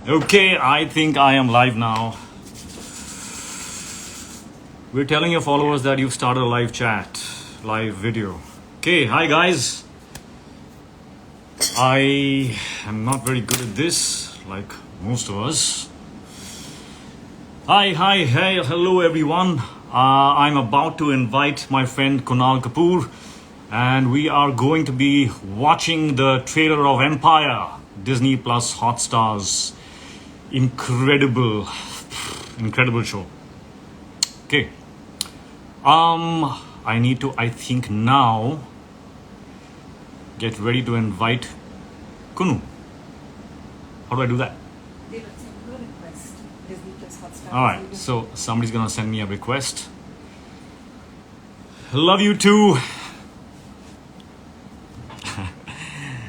Okay, I think I am live now. We're telling your followers that you've started a live chat, live video. Okay, hi guys. I am not very good at this, like most of us. Hi, hey, hello everyone. I'm about to invite my friend Kunal Kapoor, and we are going to be watching the trailer of Empire, Disney Plus Hotstar's incredible show. Okay. I need to, I think now, get ready to invite Kunu. How do I do that? They will send you a request. Disney Plus Hotstar. All right, so somebody's gonna send me a request. Love you too.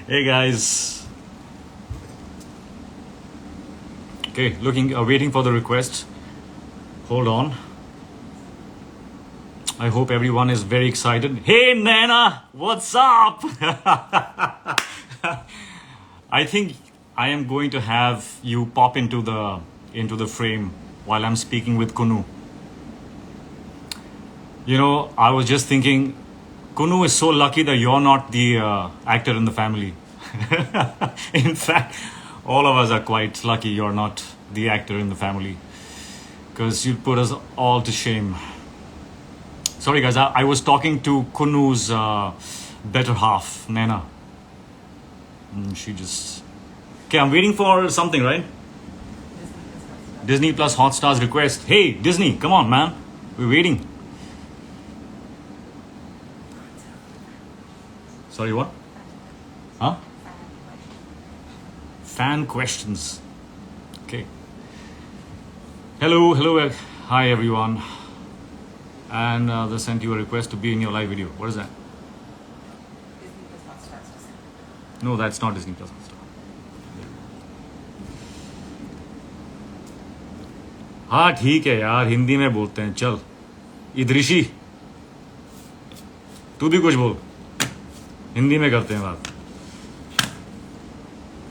Hey guys. Okay, waiting for the request. Hold on. I hope everyone is very excited. Hey Nana, what's up? I think I am going to have you pop into the frame while I'm speaking with Kunu. You know, I was just thinking, Kunu is so lucky that you're not the actor in the family. In fact, all of us are quite lucky you're not the actor in the family, because you'd put us all to shame. Sorry guys, I was talking to Kunu's better half, Nana. She just... Okay, I'm waiting for something, right? Disney Plus Hotstar's request. Hey, Disney, come on, man. We're waiting. Sorry, what? Huh? Fan questions. Okay. Hello. Hi, everyone. And they sent you a request to be in your live video. What is that? Disney Plus Hotstar. No, that's not Disney Plus Hotstar. हाँ ठीक है यार, हिंदी में बोलते हैं. चल इदृशी, तू भी कुछ बोल. हिंदी में करते हैं बात.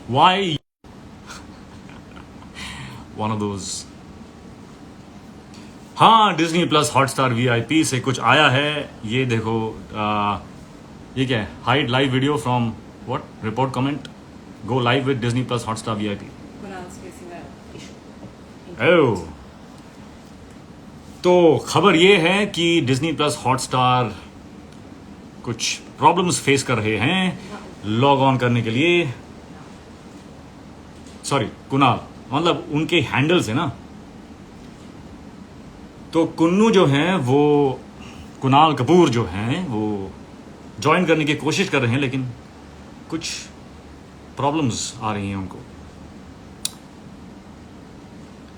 Why? One of those. हाँ, डिज्नी प्लस हॉटस्टार VIP से कुछ आया है. ये देखो, ये क्या है? Hide live video from what? Report comment. Go live with Disney plus Hotstar VIP. Kunal's facing an issue. ओह, तो खबर ये है कि डिज्नी प्लस हॉटस्टार कुछ प्रॉब्लम्स फेस कर रहे हैं लॉग ऑन करने के लिए. सॉरी कुणाल, मतलब उनके हैंडल्स है ना. तो कुन्नू जो हैं वो, कुणाल कपूर जो हैं वो ज्वाइन करने की कोशिश कर रहे हैं, लेकिन कुछ प्रॉब्लम्स आ रही हैं उनको.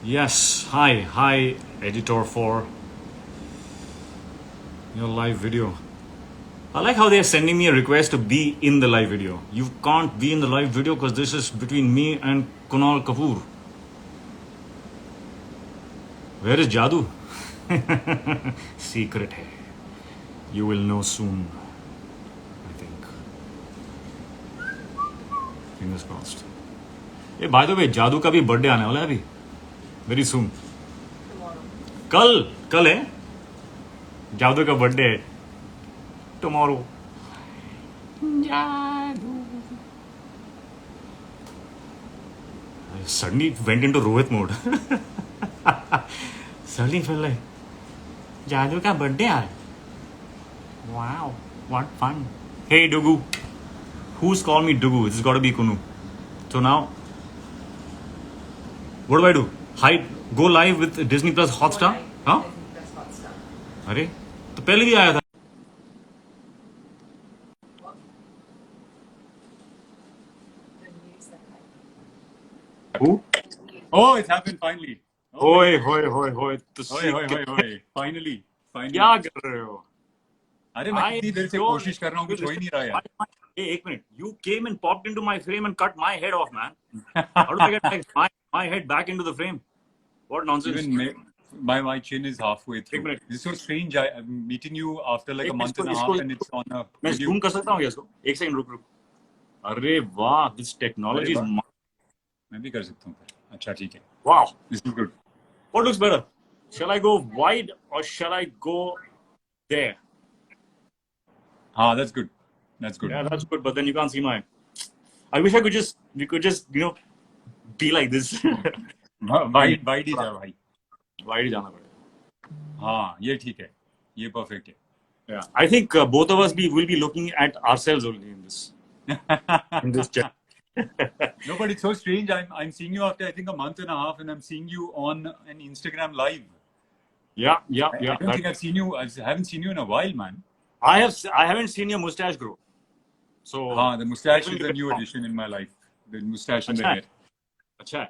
Yes, hi, editor for your live video. I like how they're sending me a request to be in the live video. You can't be in the live video because this is between me and Kunal Kapoor. Where is Jadoo? Secret hai. You will know soon, I think. Fingers crossed. Hey, by the way, Jadoo का भी birthday आने वाला है अभी. Very soon. कल है जादू का बर्थडे है. टुमारो. जादू. I suddenly went into Rohit mode. Suddenly felt like जादू का बर्थडे है. Wow, what fun. Hey Dugu. Who's called me Dugu? This has got to be Kunu. So now, what do I do? Hide, go live with Disney Plus Hotstar? हाँ? Disney Plus Hotstar. अरे तो पहले भी आया था. The news that Who? Oh, it's happened finally. Oh, होए तो Hoy. Finally. क्या कर रहे हो? अरे मैं कितनी देर से कोशिश कर रहा हूँ, कुछ हो ही नहीं रहा यार. Hey, एक minute. You came and popped into my frame and cut my head off, man. How do I get my head back into the frame? What nonsense. Even my chin is halfway through. एक minute. This is so strange. I'm meeting you after like a month and a half and it's on a मैं zoom video. कर सकता हूँ क्या इसको? एक second रुक. अरे वाह, this technology is मैं भी कर सकता हूँ फिर। अच्छा ठीक है, Wow. This is good. What looks better? Shall I go wide or shall I go there? हाँ, that's good, that's good. Yeah, that's good, but then you can't see my. I wish we could just, be like this. Wide wide ही जा भाई। Wide ही जाना पड़ेगा. हाँ, ये ठीक है, ये परफेक्ट है। Yeah, I think both of us will be looking at ourselves only in this chat. No, but it's so strange. I'm seeing you after I think a month and a half, and I'm seeing you on an Instagram live. Yeah. I don't think I've seen you. I haven't seen you in a while, man. I haven't seen your mustache grow. So The mustache is a new addition in my life. The mustache and the hair. Acha.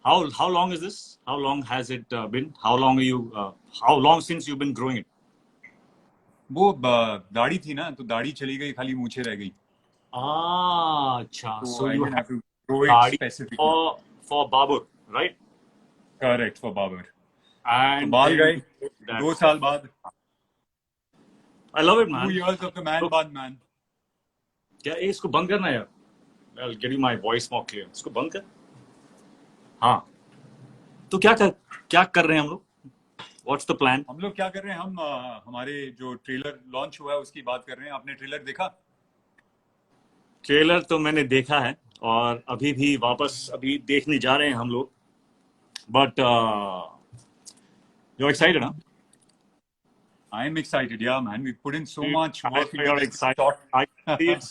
How long is this? How long has it been? How long since you've been growing it? वो दाढ़ी थी ना, तो दाढ़ी चली गई, खाली मूछें रह गई। Acha. So So I you didn't have have to grow it दाढ़ी specifically. for barber, right? Correct, for barber. And तो बाल then गए that- 2 साल बाद। I love it, 2 man. years of the man Look. बाद man. क्या इसको बंद करना है यार? I'll get you my voice more clear. इसको बंद कर. हाँ. तो क्या कर रहे हैं हम लोग? What's the plan? हम लोग क्या कर रहे हैं? हम हमारे जो ट्रेलर लॉन्च हुआ है उसकी बात कर रहे हैं। आपने ट्रेलर देखा? ट्रेलर तो मैंने देखा है और अभी भी वापस अभी देखने जा रहे हैं हम लोग. But you're excited, huh? I'm excited, yeah, man. We put in so much work into You're this excited. shot. I can see it.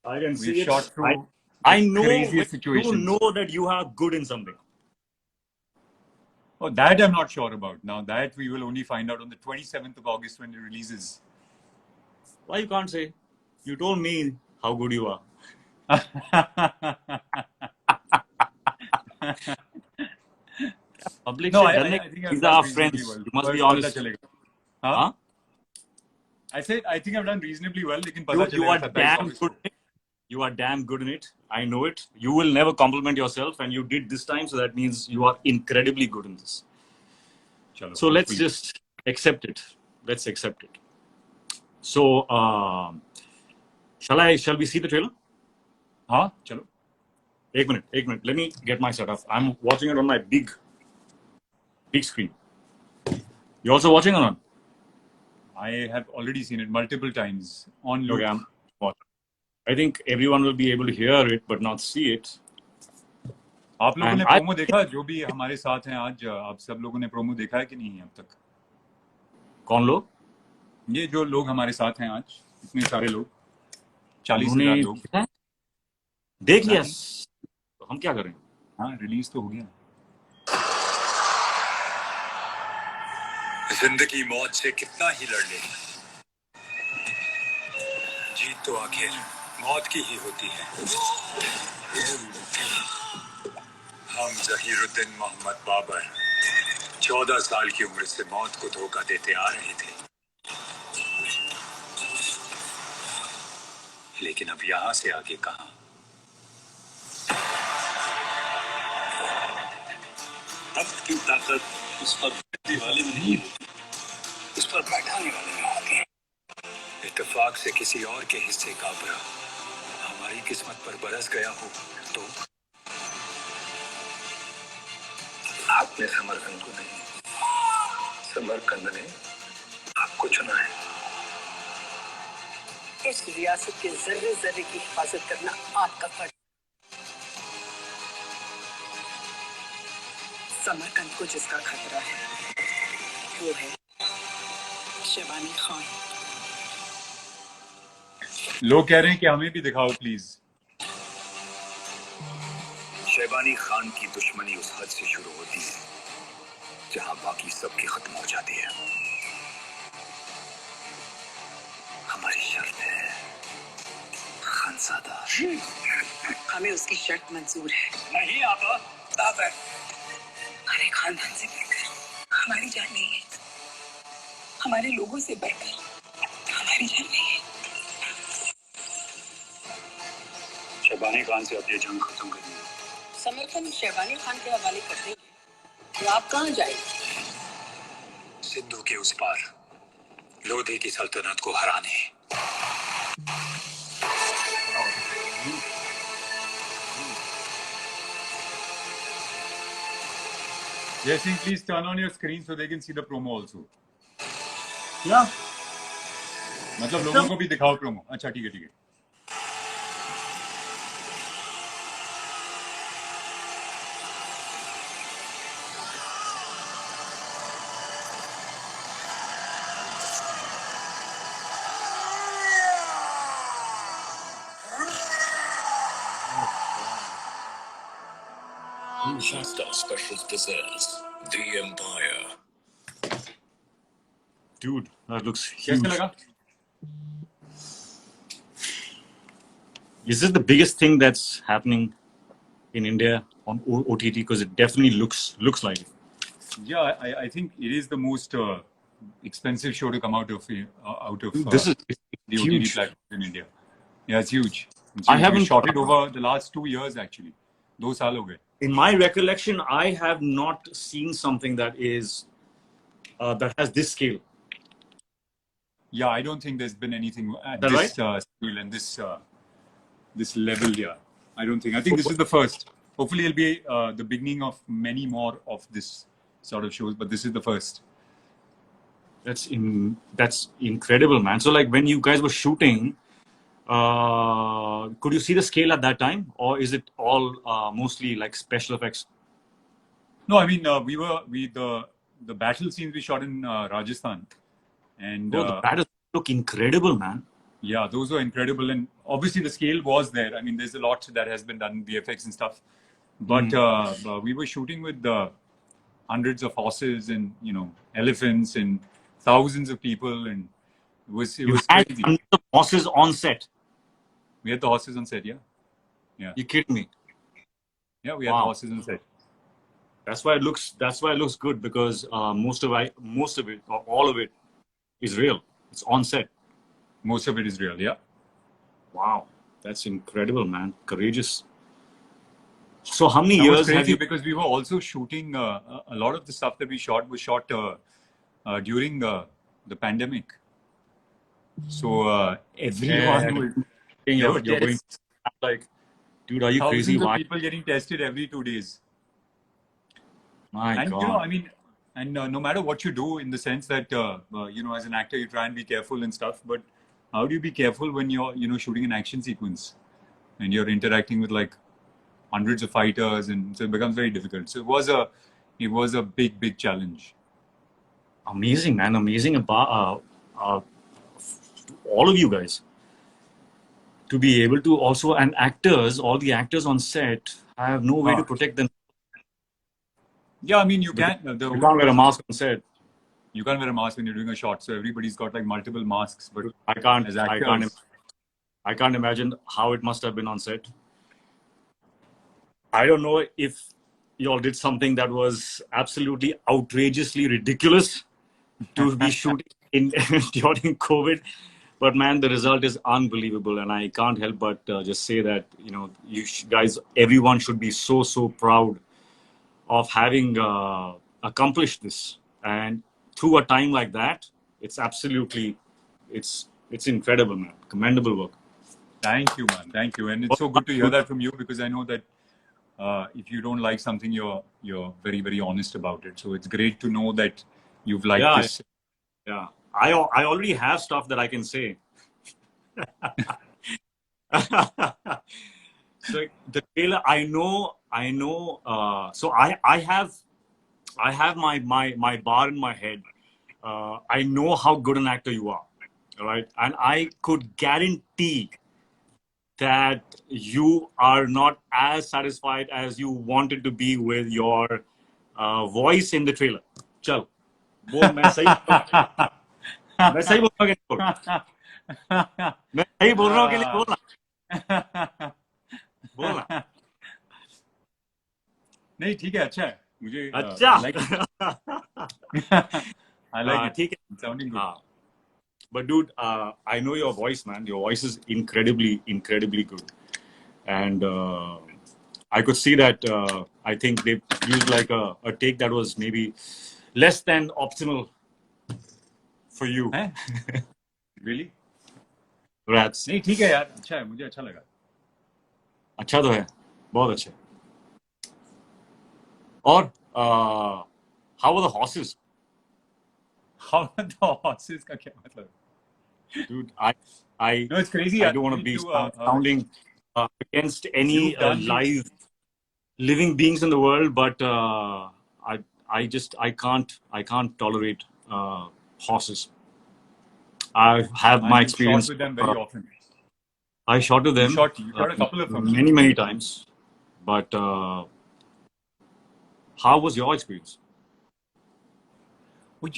I can see We've it. shot through I know craziest when you situations. know that you are good in something. Oh, that I'm not sure about. Now that we will only find out on the 27th of August when it releases. Why you can't say? You told me how good you are. Public No, से I डरने think I've these done are reasonably friends. well. You must be पता honest. चलेगा. हाँ? Huh? I said I think I've done reasonably well, लेकिन पता You चलेगा are 27 damn August good को. in it. You are damn good in it. I know it. You will never compliment yourself, and you did this time, so that means you are incredibly good in this. चलो, So let's hopefully. just accept it. Let's accept it. So, shall we see the trailer? हाँ, चलो. एक minute. Let me get my setup. I'm watching it on my big screen. You also watching or not? I have already seen it multiple times on loop. Okay, I'm watching. I think everyone will be able to hear it but not see it. आप लोगों And ने promo देखा? जो भी हमारे साथ हैं आज, आप सब लोगों ने प्रोमो देखा है कि नहीं अब तक? कौन लोग? ये जो लोग हमारे साथ हैं आज, इतने सारे लोग, 40,000 उन्होंने लोग. देख लिया. तो हम क्या करें? हाँ, रिलीज तो हो गया. जिंदगी मौत से कितना ही लड़ ले, जीत तो आखिर मौत की ही होती है. हम जहीरुद्दीन मोहम्मद बाबर 14 साल की उम्र से मौत को धोखा देते आ रहे थे, लेकिन अब यहां से आगे कहां? वक्त की ताकत उस पर बैठने वाले में नहीं होती, उस पर बैठाने वाले में होती है. इत्तेफाक से किसी और के हिस्से का बुरा हमारी किस्मत पर बरस गया हो तो आपने समरकंद को नहीं, समरकंद ने आपको चुना है. इस रियासत के जर्रे जर्रे की हिफाजत करना आपका फर्ज. समरकंद को जिसका खतरा है वो है शबानी खान. लोग कह रहे हैं कि हमें भी दिखाओ प्लीज. शैबानी खान की दुश्मनी उस हद से शुरू होती है जहां बाकी सबकी खत्म हो जाती है. हमारी शर्त है खानसादा. हमें उसकी शर्त मंजूर है. नहीं आबा, साफ है. हमारे खानदान से बढ़कर हमारी जान नहीं है, हमारे लोगों से बढ़कर हमारी जान नहीं है. शैबानी खान से अब ये जंग खत्म करनी है. समरकंद शैबानी खान के हवाले कर देंगे तो आप कहाँ जाएंगे? सिंधु के उस पार लोधी की सल्तनत को हराने. Jesse, please turn on your screen so they can see the promo also. Yeah. मतलब लोगों को भी दिखाओ promo. अच्छा ठीक है ठीक है. Shasta Specials presents The Empire. Dude, that looks huge. कैसे लगा? Is this the biggest thing that's happening in India on OTT? Because it definitely looks like it. Yeah, I think it is the most expensive show to come out of This is the huge. OTT platform in India. Yeah, it's huge. I haven't- We shot it over the last 2 years actually. 2 साल हो गए. In my recollection, I have not seen something that that has this scale. Yeah, I don't think there's been anything at That this scale and this level here. I don't think. I think this is the first. Hopefully, it'll be the beginning of many more of this sort of shows, but this is the first. That's incredible, man. So like when you guys were shooting, could you see the scale at that time, or is it all mostly like special effects? No, I mean the battle scenes we shot in Rajasthan, and The battles look incredible, man. yeah, those were incredible, and obviously the scale was there. I mean, there's a lot that has been done, VFX and stuff, but we were shooting with hundreds of horses and elephants and thousands of people, and it was You had crazy. hundreds of horses on set. We had the horses on set, yeah. You kidding me? Yeah, we had Wow. the horses on set. That's why it looks good, because most of it or all of it is real. It's on set. Most of it is real, yeah. Wow, that's incredible, man. Courageous. So how many That was years have crazy you? because we were also shooting a lot of the stuff that we shot was shot during the pandemic. So everyone was You're there were going like, dude, are you thousands crazy? of Why? people getting tested every 2 days. My And God. I mean, and no matter what you do, in the sense that as an actor, you try and be careful and stuff. But how do you be careful when you're shooting an action sequence and you're interacting with like hundreds of fighters, and so it becomes very difficult. So it was a big challenge. Amazing, man. Amazing about all of you guys to be able to also, and actors, all the actors on set have no way to protect them. Yeah, I mean, you can't. You can't wear a mask on set. You can't wear a mask when you're doing a shot. So everybody's got like multiple masks. But I can't. as I actors, can't imagine how it must have been on set. I don't know if y'all did something that was absolutely outrageously ridiculous to be shooting during COVID, but man, the result is unbelievable, and I can't help but just say that you guys, everyone should be so proud of having accomplished this, and through a time like that, it's absolutely, it's incredible, man. Commendable work. thank you, man. Thank you. And it's so good to hear that from you, because I know that if you don't like something, you're very honest about it. So it's great to know that you've liked Yeah, this. Yeah, I already have stuff that I can say. So the trailer, I know. So I have my bar in my head. I know how good an actor you are, all right, and I could guarantee that you are not as satisfied as you wanted to be with your voice in the trailer. Chal, बोल, मैं सही बोल रहा हूँ कि नहीं बोल रहा? मैं सही बोल रहा हूँ कि नहीं बोल रहा? बोलना. नहीं ठीक है, अच्छा है. मुझे अच्छा. I like it. I like it. ठीक है. It's sounding good. But dude, I know your voice, man. Your voice is incredibly good, and I could see that. I think they used like a take that was maybe less than optimal for you. हैं? Really? Rats. नहीं ठीक है यार, अच्छा है, मुझे अच्छा लगा. अच्छा तो है, बहुत अच्छा. और How were the horses? How are the horses का क्या मतलब? Dude, I No, it's crazy. I don't want to be sounding against any You've done the- live living beings in the world, but I can't tolerate horses. I have my and you experience. shot with them very often. I shot with You them shot a couple of them. many times, but how was your experience? Well,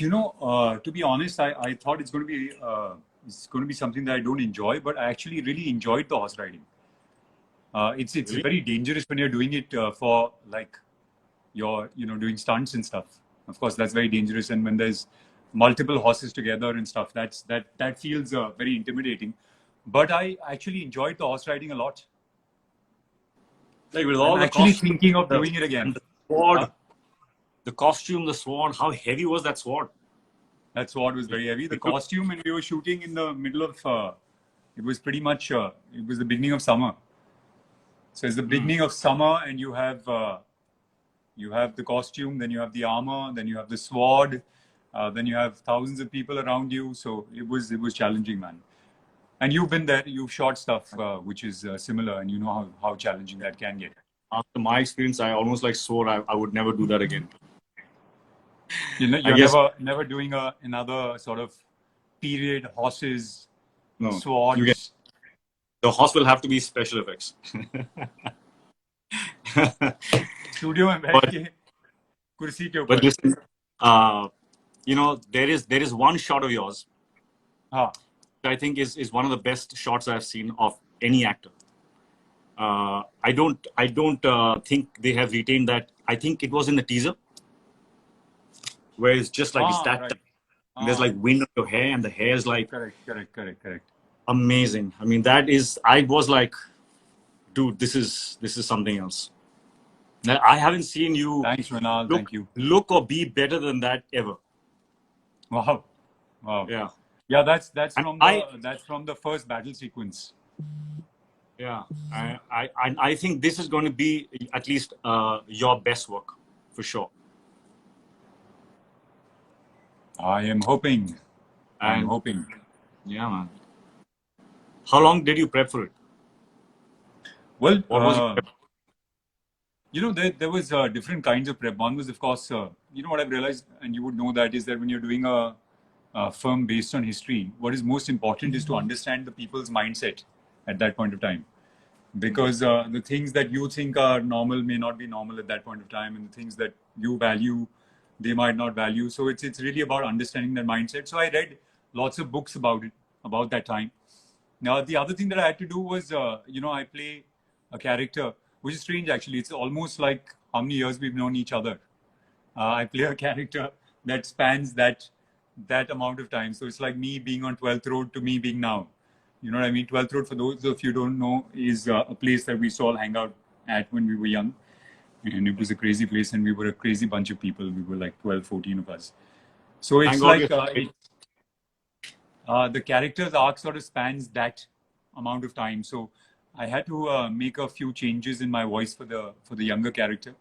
to be honest, I thought it's going to be something that I don't enjoy, but I actually really enjoyed the horse riding. It's Really? very dangerous when you're doing it for like you're doing stunts and stuff. Of course, that's very dangerous, and when there's multiple horses together and stuff, that feels very intimidating. But I actually enjoyed the horse riding a lot. Like with all I'm the actually costume, thinking of doing it again. the sword, Huh? the costume, the sword. How heavy was that sword? That sword was very heavy. The costume, and we were shooting in the middle of. It was pretty much. It was the beginning of summer. So it's the beginning of summer, and you have the costume, then you have the armor, then you have the sword, then you have thousands of people around you. So it was challenging, man. And you've been there. You've shot stuff which is similar, and you know how challenging that can get. After my experience, I almost like swore I would never do that again. You're guess- never doing another sort of period horses, No, swords. you get the horse will have to be special effects. Studio में बैठ But- के कुर्सी के But ऊपर. listen, there is one shot of yours हाँ. that I think is one of the best shots I've seen of any actor. I don't think they have retained that. I think it was in the teaser, where it's just like it's that. Right. There's like wind on your hair, and the hair is like Correct. amazing. I mean, that is. I was like, dude, this is something else. Now, I haven't seen you Thanks, Ronald. Thank you. look or be better than that ever. Wow. Yeah, Yeah, that's And from the first battle sequence. yeah. I think this is going to be at least your best work for sure. I am hoping. And hoping. yeah, man. How long did you prep for it? Well, What was it? there was different kinds of prep. One was, of course, what I've realized, and you would know that, is that when you're doing a film based on history, what is most important is to understand the people's mindset at that point of time. Because the things that you think are normal may not be normal at that point of time, and the things that you value, they might not value. So it's really about understanding their mindset. So I read lots of books about it, about that time. Now, the other thing that I had to do was, I play a character, which is strange actually. It's almost like how many years we've known each other. I play a character that spans that amount of time. So it's like me being on 12th Road to me being now. You know what I mean? 12th Road, for those of you who don't know, is a place that we used to all hang out at when we were young. And it was a crazy place, and we were a crazy bunch of people. We were like 12, 14 of us. So it's Thank God like the character's arc sort of spans that amount of time. So I had to make a few changes in my voice for the younger character.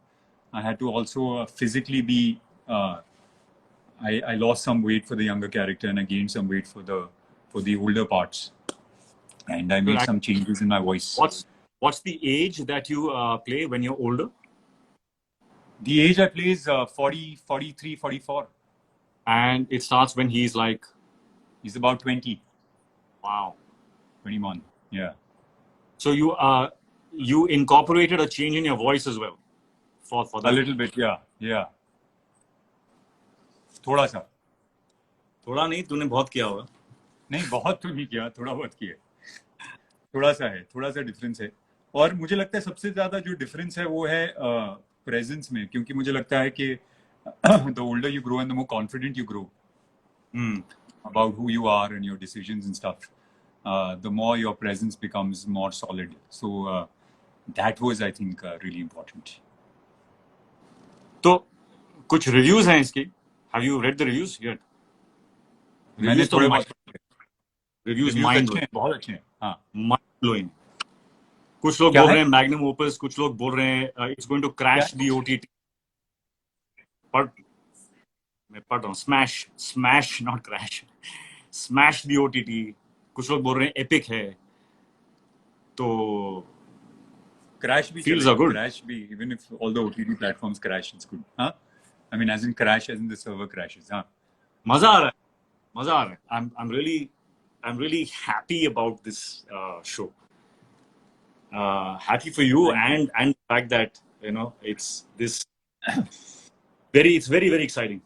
I had to also physically be. I lost some weight for the younger character, and I gained some weight for the older parts. And I made some changes in my voice. What's the age that you play when you're older? The age I play is 40, 43, 44. And it starts when he's like, He's about 20, wow. 21. Yeah. So you incorporated a change in your voice as well for A that. little bit, yeah. थोड़ा सा. थोड़ा नहीं, तूने बहुत किया होगा. नहीं, बहुत तो नहीं किया, थोड़ा बहुत किया. थोड़ा सा डिफरेंस है. और मुझे लगता है सबसे ज्यादा जो डिफरेंस है वो है प्रेजेंस में, क्योंकि मुझे लगता है कि the older you grow and the more confident you grow about who you are and your decisions and stuff, the more your presence becomes more solid. So that was, I think, really important. तो कुछ reviews हैं इसकी. Have you read the reviews yet? मैंने थोड़े बहुत Reviews reviews mind अच्छे हैं, बहुत अच्छे हैं. हाँ. blowing. कुछ लोग क्या बोल है? रहे हैं मैग्नम ओपस, कुछ लोग बोल रहे हैं it's going to crash the OTT. But मैं पढ़ रहा हूँ smash not crash, smash the OTT. कुछ लोग बोल रहे हैं एपिक है, तो Crash bhi feels chalega. are good. Crash bhi, even if all the OTT platforms crash, it's good. Huh? I mean, as in crash, as in the server crashes. Huh? मजा आ रहा है, मजा आ रहा है. I'm really happy about this show. Happy for you, and the fact that it's this it's very very exciting.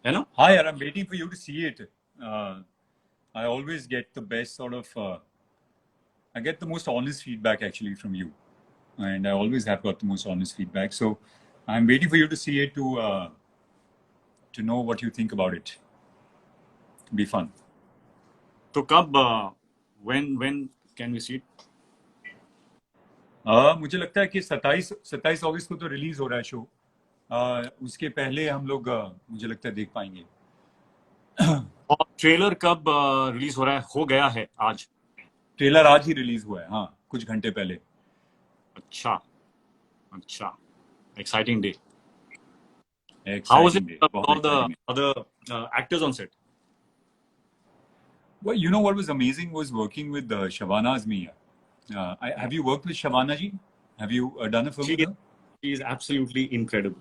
Hi, I'm waiting for you to see it. I always get the best sort of, I get the most honest feedback actually from you. And I always have got the most honest feedback. So I'm waiting for you to see it to know what you think about it. Be fun. तो कब when can we see it? मुझे लगता है कि 27 अगस्त को तो release हो रहा है शो. उसके पहले हम लोग मुझे लगता है देख पाएंगे. और ट्रेलर कब रिलीज हो रहा है? हो गया है आज. ट्रेलर आज ही रिलीज हुआ है. हाँ, कुछ घंटे पहले. अच्छा, exciting day. Exciting How was it day. with बहुत all the exciting day. other actors on set? Well, you know what was amazing was working with Shabana Azmi. Have you worked with Shabana ji? Have you done a film with her? She is absolutely incredible.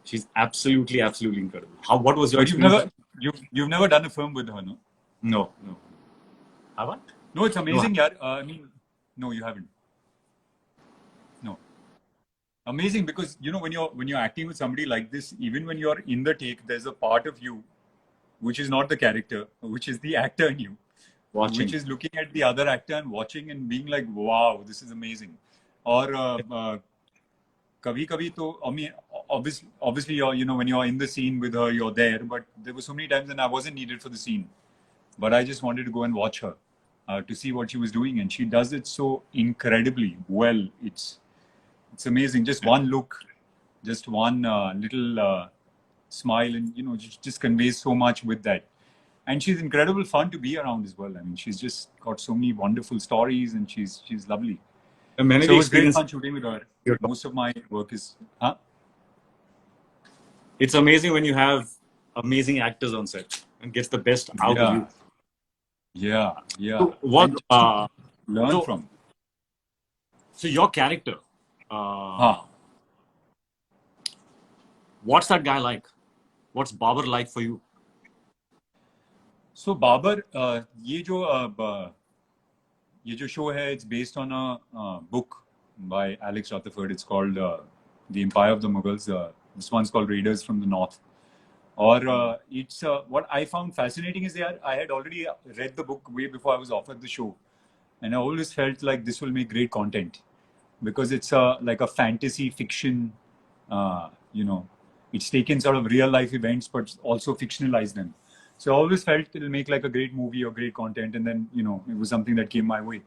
She's absolutely incredible. What was your But experience? you've never done a film with her, no? No. Have I? No, it's amazing, yaar. I mean, no, you haven't. No. Amazing, because when you're acting with somebody like this, even when you're in the take, there's a part of you which is not the character, which is the actor in you, Watching. which is looking at the other actor and watching and being like, wow, this is amazing. Or kabhi to, I mean, obviously you're, when you're in the scene with her, you're there, but there were so many times when I wasn't needed for the scene, but I just wanted to go and watch her to see what she was doing, and she does it so incredibly well. It's amazing. Just one look, just one little smile, and just conveys so much with that. And she's incredible fun to be around as well. I mean, she's just got so many wonderful stories, and she's lovely. So it was great fun shooting with her. Most of my work is, It's amazing when you have amazing actors on set and gets the best out of you. Yeah. So what learn from? So your character, what's that guy like? What's Babar like for you? So Babar, ये जो show है, it's based on a book by Alex Rutherford. It's called The Empire of the Mughals. This one's called Raiders from the North. Or it's what I found fascinating is that I had already read the book way before I was offered the show, and I always felt like this will make great content because it's like a fantasy fiction. It's taken sort of real life events but also fictionalized them. So I always felt it'll make like a great movie or great content, and then it was something that came my way.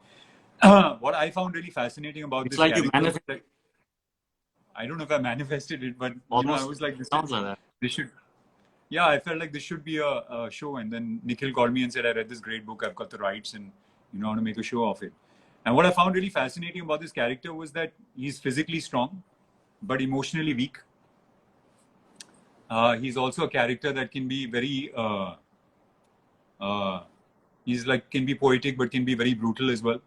What I found really fascinating about It's this like character, I don't know if I manifested it, but I was like, this sounds like that. This should. Yeah, I felt like this should be a show. And then Nikhil called me and said, I read this great book, I've got the rights, and I want to make a show of it. And what I found really fascinating about this character was that he's physically strong, but emotionally weak. He's also a character that can be very, can be poetic, but can be very brutal as well.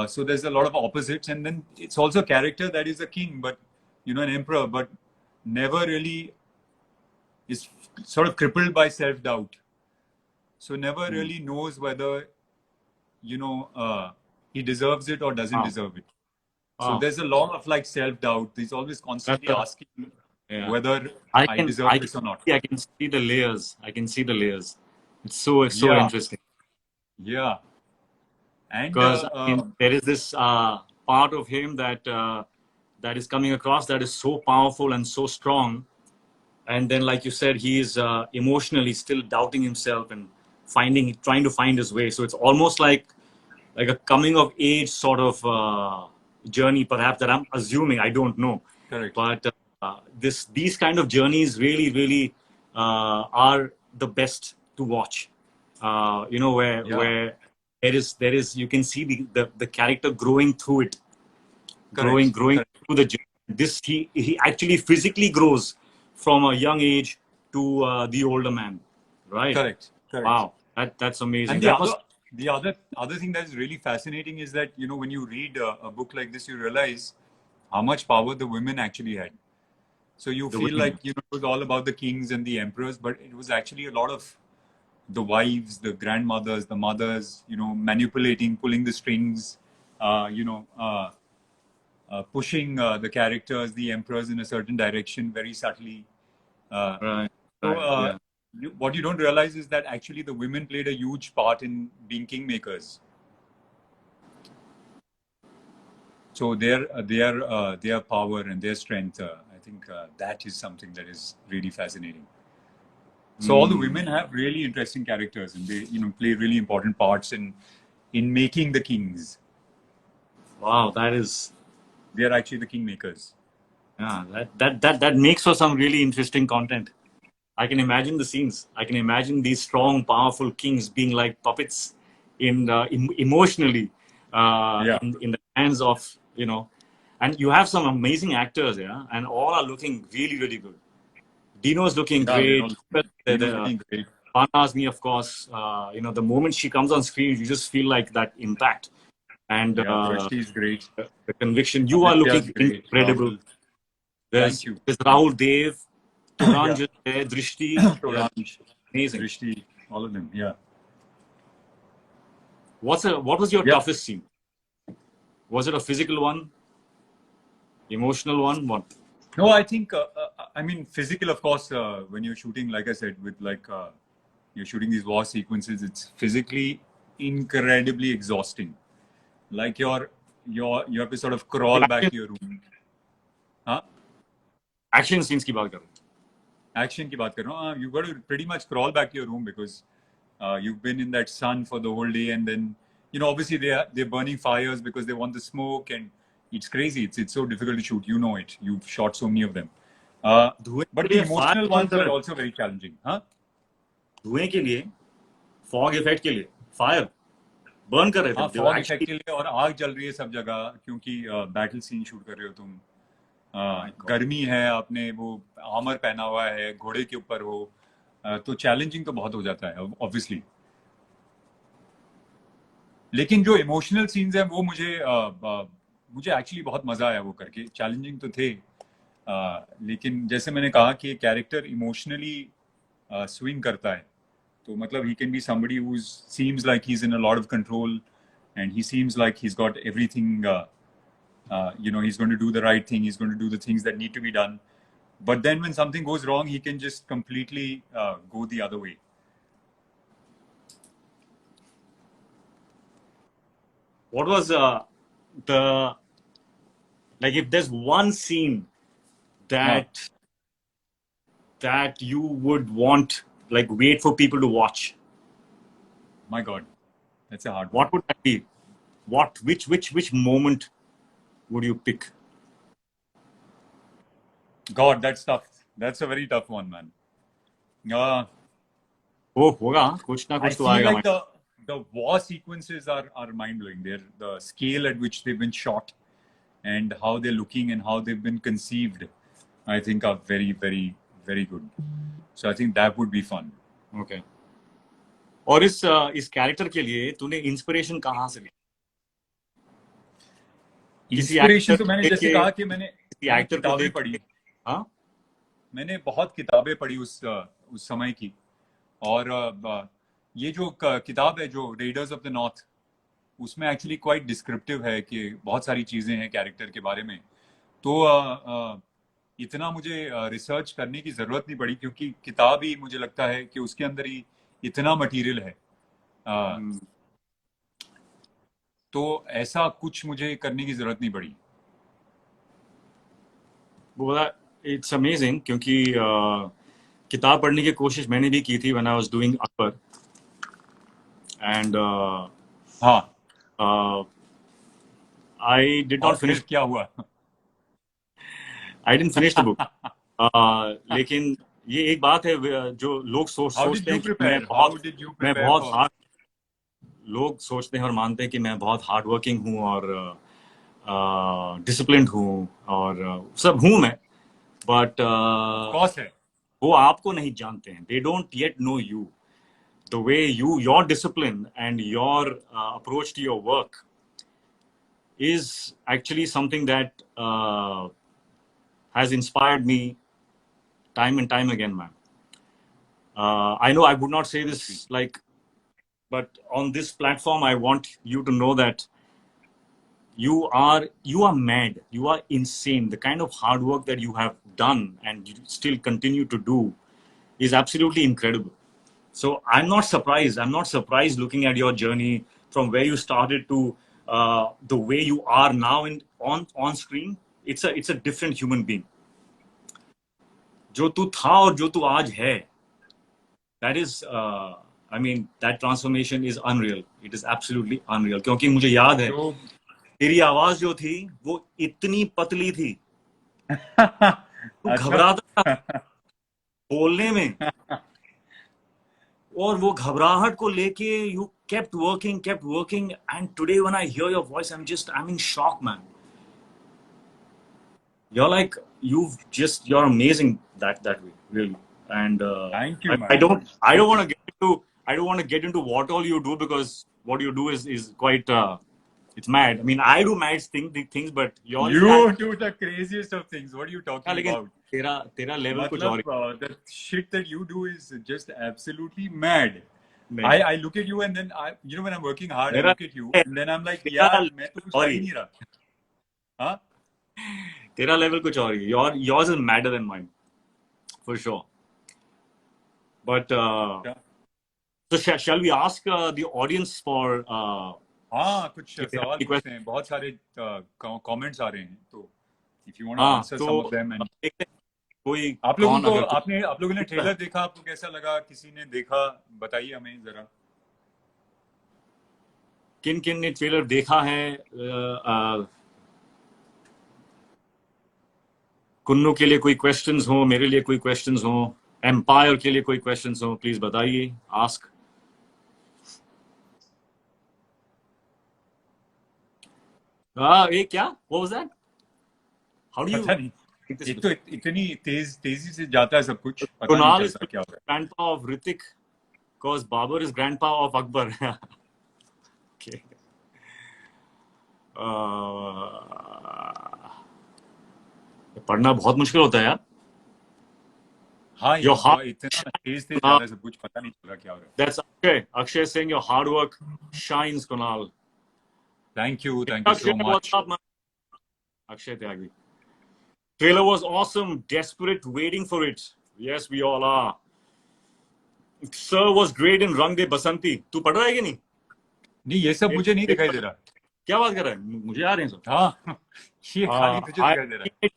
So there's a lot of opposites. And then it's also a character that is a king, but, an emperor, but never really is sort of crippled by self-doubt. So never really knows whether, he deserves it or doesn't deserve it. So there's a lot of like self-doubt. He's always constantly asking whether I deserve this or not. I can see the layers. It's so interesting. Yeah. And because there is this part of him that is coming across that is so powerful and so strong. And then, like you said, he is emotionally still doubting himself and trying to find his way. So it's almost like a coming of age sort of journey, perhaps, that I'm assuming. I don't know. Correct. But these kind of journeys really are the best to watch. Where there is you can see the character growing through it, growing through the journey. He actually physically grows from a young age to the older man, right? Correct. Wow, that's amazing. And That was the other thing that is really fascinating is that, you know, when you read a book like this, you realize how much power the women actually had. So you the feel women. like, you know, it was all about the kings and the emperors, but it was actually a lot of the wives, the grandmothers, the mothers, you know, manipulating, pulling the strings, pushing the characters, the emperors in a certain direction very subtly. Right, So right, yeah. what you don't realize is that actually the women played a huge part in being kingmakers. So their power and their strength, I think that is something that is really fascinating. So all the women have really interesting characters, and they, you know, play really important parts in making the kings. Wow, that is, They are actually the kingmakers. yeah, that makes for some really interesting content. I can imagine the scenes. I can imagine these strong, powerful kings being like puppets emotionally Yeah. in the hands of, you know, and you have some amazing actors, yeah, and all are looking really, really good. Dino's looking Yeah, they're all great. Dino's looking great. Panasmi, of course, you know, the moment she comes on screen, you just feel like that impact and Yeah, Drashti is great. the conviction. You are Aditya is looking great. incredible. Rahul, thank you. There's Rahul Dev, Yeah. Turanj, Drishti, Toranj, amazing. Drishti, all of them. Yeah. What was your Yeah. toughest scene? Was it a physical one, emotional one? What? No, I think, I mean, physical, of course, when you're shooting, like I said, with you're shooting these war sequences, it's physically incredibly exhausting. Like you have to sort of crawl back to your room. Huh? Action scenes की बात कर रहा हूँ. Action की बात कर रहा हूँ. You've got to pretty much crawl back to your room because you've been in that sun for the whole day, and then, you know, obviously they're burning fires because they want the smoke, and it's crazy. It's so difficult to shoot. You know it. You've shot so many of them. धुएं के But the लिए emotional fire ones burn कर were रहे also very challenging. Huh? थे. धुएं के लिए, fog effect के लिए, fire burn कर रहे थे. हाँ, They were fog actually- effect के लिए, और आग जल रही है सब जगह क्योंकि बैटल सीन शूट कर रहे हो तुम. गर्मी है, आपने वो आर्मर पहना हुआ है, घोड़े के ऊपर हो, तो चैलेंजिंग तो बहुत हो जाता है ऑब्वियसली. लेकिन जो इमोशनल सीन्स हैं वो मुझे एक्चुअली बहुत मजा आया वो करके. चैलेंजिंग तो थे, लेकिन जैसे मैंने कहा कि कैरेक्टर इमोशनली स्विंग करता है, तो मतलब he can be somebody who seems like he's in a lot of control, and he seems like he's got everything, you know, he's going to do the right thing, he's going to do the things that need to be done, but then when something goes wrong, he can just completely go the other way. What was the, like, if there's one scene that you would want, like, wait for people to watch, My God, that's a hard one. what would that be? Which moment would you pick? God, that's tough. That's a very tough one, man. Oh, होगा कुछ ना I कुछ तो feel आएगा. like the war sequences are mind blowing. The scale at which they've been shot, and how they're looking, and how they've been conceived, I think are very, very, very good. So I think that would be fun. Okay. और इस character के लिए तूने inspiration कहाँ से ली? किसी inspiration actor तो मैंने को जैसे देख कहा कि मैंने actor को किताबें देख पढ़ी. हाँ? मैंने बहुत किताबें पढ़ी उस समय की, और ये जो किताब है जो रेडर्स ऑफ द नॉर्थ, उसमें एक्चुअली क्वाइट डिस्क्रिप्टिव है कि बहुत सारी चीजें हैं कैरेक्टर के बारे में. तो इतना मुझे रिसर्च करने की जरूरत नहीं पड़ी, क्योंकि किताब ही मुझे लगता है कि उसके अंदर ही इतना मटेरियल है. तो ऐसा कुछ मुझे करने की जरूरत नहीं पड़ी. इट्स अमेजिंग, क्योंकि किताब पढ़ने की कोशिश मैंने भी की थी when I was doing Akbar, and हाँ, आई डिड और नॉट फिर फिनिश. क्या हुआ? I didn't finish the book. लेकिन ये एक बात है जो लोग How सोचते did you हैं कि prepare? How did you मैं prepare बहुत for? हार्ड, लोग सोचते हैं और मानते हैं कि मैं बहुत हार्ड वर्किंग हूँ और डिसिप्लिन्ड हूँ और सब हूँ मैं, but कॉस है. वो आपको नहीं जानते हैं. They don't yet know you. The way your discipline and your approach to your work is actually something that has inspired me time and time again, man. I know I would not say this like, but on this platform, I want you to know that you are mad. You are insane. The kind of hard work that you have done and you still continue to do is absolutely incredible. So I'm not surprised. I'm not surprised looking at your journey from where you started to the way you are now on screen. It's a different human being. जो तू था और जो तू आज है, that is I mean that transformation is unreal. It is absolutely unreal. क्योंकि मुझे याद है तो तेरी आवाज जो थी वो इतनी पतली थी, तू घबराता था बोलने में, और वो घबराहट को लेके you kept working, and today when I hear your voice, I'm in shock, man. You're like, you're amazing that way, really. And Thank you, man. I don't want to get into what all you do, because what you do is quite it's mad. I mean, I do mad things, but yours is You do the craziest of things. What are you talking लेकिन about? तेरा level कुछ और मतलब, the shit that you do is just absolutely mad. नहीं. I look at you and then when I'm working hard, I मेरा- look at you and then I'm like, यार मैं तो कुछ कर ही नहीं रहा. हाँ? तेरा level कुछ और ही. Yours is madder than mine, for sure. But so shall we ask the audience for हाँ, कुछ तेरा सवाल request- पूछते हैं. बहुत सारे comments आ रहे हैं. तो if you want to हाँ, answer तो some of them and देखते हैं कोई आप लोगों कौन को अगर आप लोगों ने ट्रेलर देखा, आपको कैसा लगा? किसी ने देखा, बताइए हमें जरा. किन ने ट्रेलर देखा है. कुन्नू के लिए कोई क्वेश्चंस हो, मेरे लिए कोई क्वेश्चंस हो, एम्पायर के लिए कोई क्वेश्चंस हो, प्लीज बताइए. आस्क. ये क्या? What was that? How do you? पता नहीं. एक तो इतनी तेजी से जाता है सब कुछ, पता Kunal नहीं is चलता क्या हो रहा है. grandpa of Ritik, because Babar is grandpa of Akbar. Okay. पढ़ना बहुत मुश्किल होता है यार. हाँ, Your heart- इतना तेज जा रहा है सब कुछ, पता नहीं चल रहा क्या हो रहा है. That's Akshay. Akshay saying your hard work shines, Kunal. Thank you so Akshay, much. what's up, man? Akshay Tyagi. Trailer was awesome. Desperate, waiting for it. Yes, we all are. Sir was great in Rang De Basanti. तू पढ़ रहा है कि नहीं? नहीं, ये सब मुझे नहीं दिखाई दे रहा. क्या बात कर रहा है? मुझे आ रहे हैं सब. हाँ, ये खाली तुझे दिखाई दे रहा है.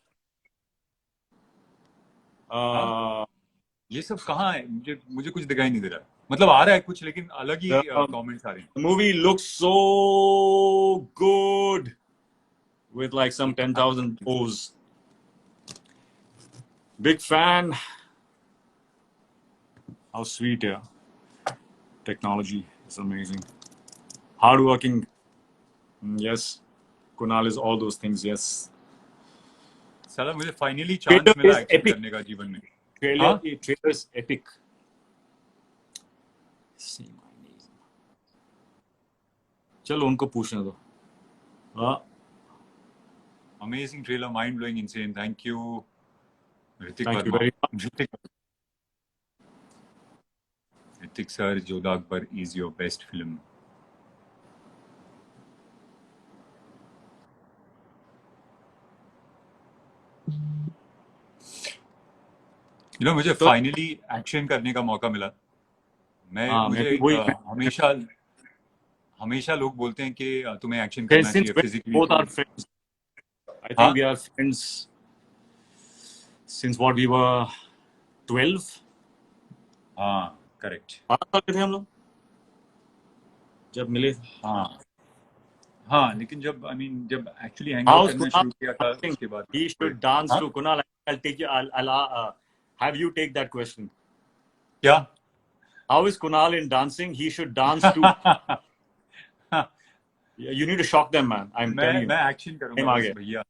ये सब कहाँ है? मुझे कुछ दिखाई नहीं दे रहा. मतलब आ रहा है कुछ, लेकिन अलग ही कमेंट्स आ रहे हैं. The movie looks so good with like some 10,000 O's. Big fan. How sweet, yeah. Technology is amazing. Hardworking. Yes. Kunal is all those things, yes. साला मुझे फाइनली चांस Trailer मिला is एक्शन epic. करने का जीवन में. Trailer is epic. See my name. चलो उनको पूछने दो. Amazing trailer, mind blowing, insane. Thank you, Ritik Thank you Verma. very much. Ritik sir, Jodha Akbar is your best film. मुझे फाइनली एक्शन करने का मौका मिला. मुझे हमेशा लोग बोलते हैं कि तुम्हें एक्शन करना चाहिए physically. Both are friends. I think we are friends since what we were 12. हाँ, करेक्ट. 12 साल के थे हम लोग जब मिले. हाँ, लेकिन जब जब एक्चुअली हैंग आउट करना शुरू किया था उसके बाद. He should dance to Kunal. I'll take you. I'll have you take that question. क्या? How is Kunal in dancing? He should dance to. You need to shock them, man. I'm telling you. मैं action करूंगा भैया.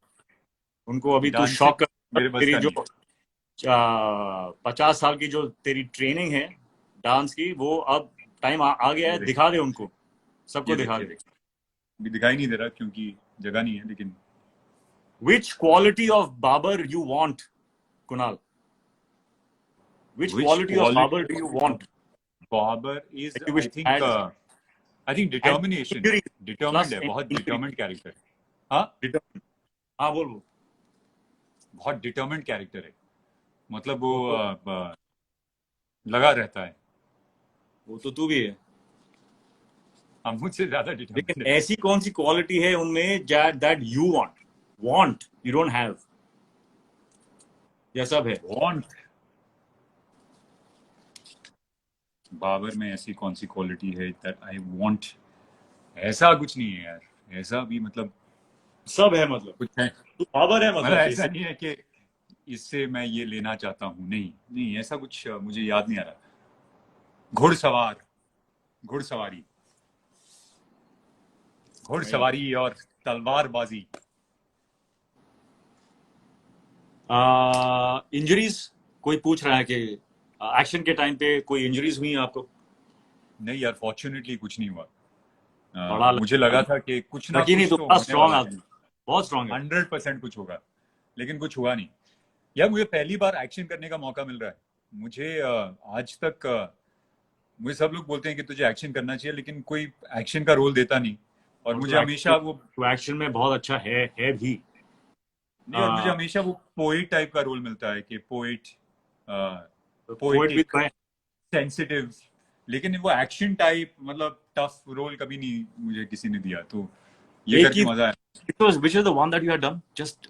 उनको अभी तू shock कर. 50 साल की जो तेरी ट्रेनिंग है डांस की, वो अब टाइम आ गया है, ये दिखा दे उनको, सबको दिखा देखिए दे. अभी दिखाई नहीं दे रहा क्योंकि जगह नहीं है, लेकिन Which quality of Babar you want, Kunal? Which which quality of quality Babar do you want? Babar is, That you wish I had think and determination, injury determined plus है, बहुत injury. determined character. हाँ, Determined. हाँ बोल. बहुत determined character है, मतलब वो वो तो लगा रहता है. वो तो तू भी है, हम मुझसे ज्यादा determined लेकिन है. ऐसी कौन सी क्वालिटी है उनमें that you want you don't have? यह सब है. Want, बाबर में ऐसी कौन सी क्वालिटी है that I want? ऐसा कुछ नहीं है यार, ऐसा भी मतलब सब है मतलब. कुछ है, तू बाबर है मतलब मतलब ऐसा बेसिक. नहीं है कि इससे मैं ये लेना चाहता हूँ. नहीं नहीं, ऐसा कुछ मुझे याद नहीं आ रहा. घुड़सवार, घुड़सवारी, घुड़सवारी और तलवारबाजी. इंजरीज कोई पूछ रहा है कि एक्शन के टाइम पे कोई इंजरीज हुई हैं आपको? नहीं यार, फॉर्चुनेटली कुछ नहीं हुआ. बड़ा मुझे लगा था कि कुछ ना लकी नहीं, कुछ तो तो बड़ा होने स्ट्रॉन्ग वाला आदमी, बहुत स्ट्रॉन्ग है. 100% कुछ होगा, लेकिन कुछ हुआ नहीं. यार मुझे पहली बार एक्शन करने का मौका मिल रहा है. मुझे आज तक मुझे सब लोग बोलते हैं कि तुझे एक्शन करना चाहिए, लेकिन कोई एक्शन का रोल देता नहीं. और मुझे हमेशा वो एक्शन में बहुत अच्छा है भी. नहीं, और मुझे हमेशा वो पोइट टाइप का रोल मिलता है कि पोइट, पोएट भी पोइटिक, सेंसिटिव. लेकिन वो एक्शन टाइप मतलब टफ रोल कभी नहीं मुझे किसी ने दिया, तो ये करके मजा आया. which is the one that you had done just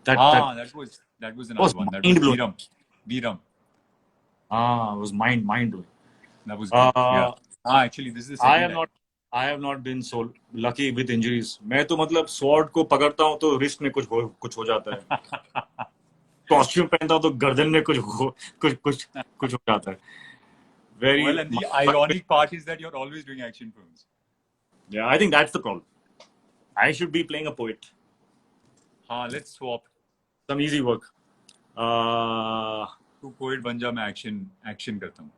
that हाँ, that was another was one. That was mind-blowing. Veeram. was mind blowing. That was good. Yeah. Actually, this is the second time. I have not been so lucky with injuries. मैं तो मतलब sword को पकड़ता हूँ तो wrist में कुछ हो जाता है. कॉस्ट्यूम पहनता हूँ तो गर्दन में कुछ हो जाता है. Very. Well, and the ironic part is that you're always doing action films. Yeah, I think that's the problem. I should be playing a poet. Let's swap. Some easy work. तू poet बन जा, मैं action करता हूँ.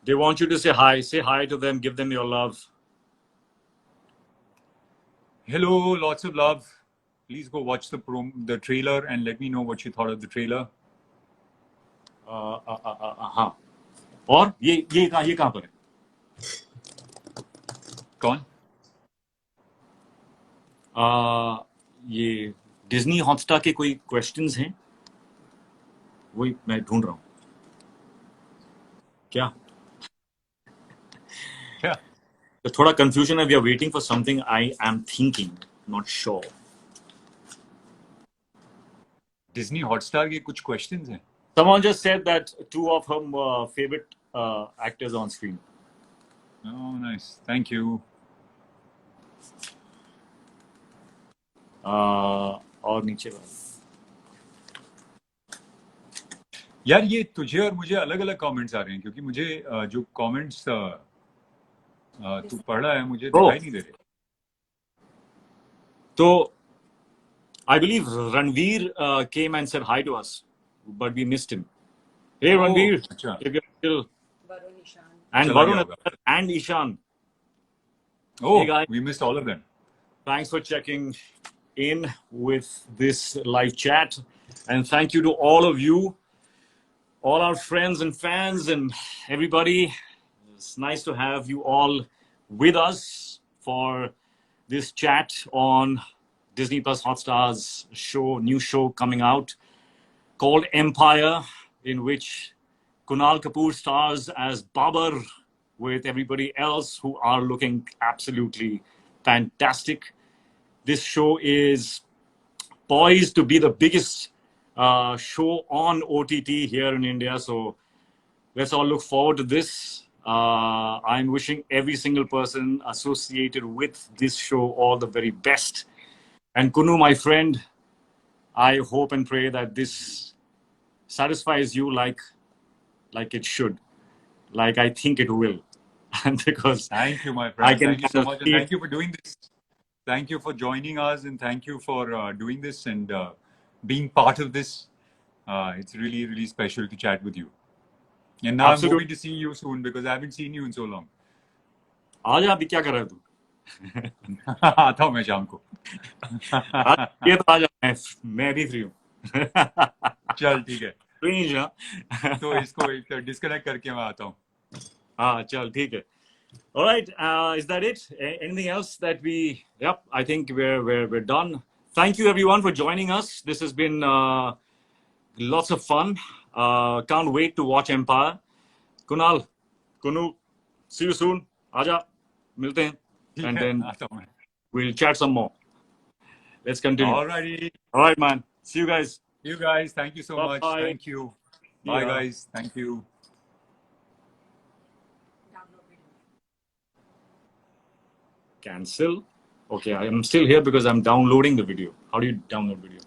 They want you to say hi. Say hi to them. Give them your love. Hello, lots of love. Please go watch the trailer and let me know what you thought of the trailer. हाँ. और ये कहाँ पर है? कौन? ये Disney Hotstar के कोई क्वेश्चंस हैं? वही मैं ढूंढ रहा हूँ. क्या? तो थोड़ा कंफ्यूजन है. We are waiting for something. I am thinking, not sure. Disney Hotstar के कुछ क्वेश्चंस हैं. Someone just said that 2 of her favorite actors on screen. Oh, nice. Thank you. और नीचे यार ये तुझे और मुझे अलग अलग कमेंट्स आ रहे हैं, क्योंकि मुझे जो कमेंट्स तू पढ़ रहा है मुझे दिखाई नहीं दे रहे. तो I believe Ranveer came and said hi to us, but we missed him. Hey Ranveer, अच्छा. if you're still, Varun, Ishan. and चला Varun गया होगा. and Ishan, Oh, Hey, guys. we missed all of them. thanks for checking in with this live chat, and thank you to all of you, all our friends and fans and everybody. It's nice to have you all with us for this chat on Disney Plus Hotstar's new show coming out called Empire, in which Kunal Kapoor stars as Babar with everybody else who are looking absolutely fantastic. This show is poised to be the biggest show on OTT here in India. So let's all look forward to this. I'm wishing every single person associated with this show all the very best. And Kunu, my friend, I hope and pray that this satisfies you like it should, like I think it will. And because Thank you, my friend. Thank you so much. And see thank you for doing this. Thank you for joining us, and thank you for doing this. And being part of this. It's really, really special to chat with you. And now Absolutely. I'm hoping to see you soon because I haven't seen you in so long. आजा अभी क्या कर रहा है तू आता हूँ मैं शाम को. ये तो आजा मैं भी फ्री हूँ चल ठीक है. Strange, हाँ तो इसको डिस्कनेक्ट करके मैं आता हूँ. हाँ चल ठीक है. All right, is that it? Anything else that we? Yep, I think we're done. Thank you everyone for joining us. This has been lots of fun. Can't wait to watch Empire. Kunal, Kunu, see you soon. Aja, milte hain. ठीक And है, then आता हूँ मैं. we'll chat some more. Let's continue. Alrighty. All right, man. See you guys. You guys, thank you so much. Bye-bye. Thank you. Bye, Yeah. guys. Thank you. Download video. Cancel. Okay, I am still here because I'm downloading the video. How do you download video?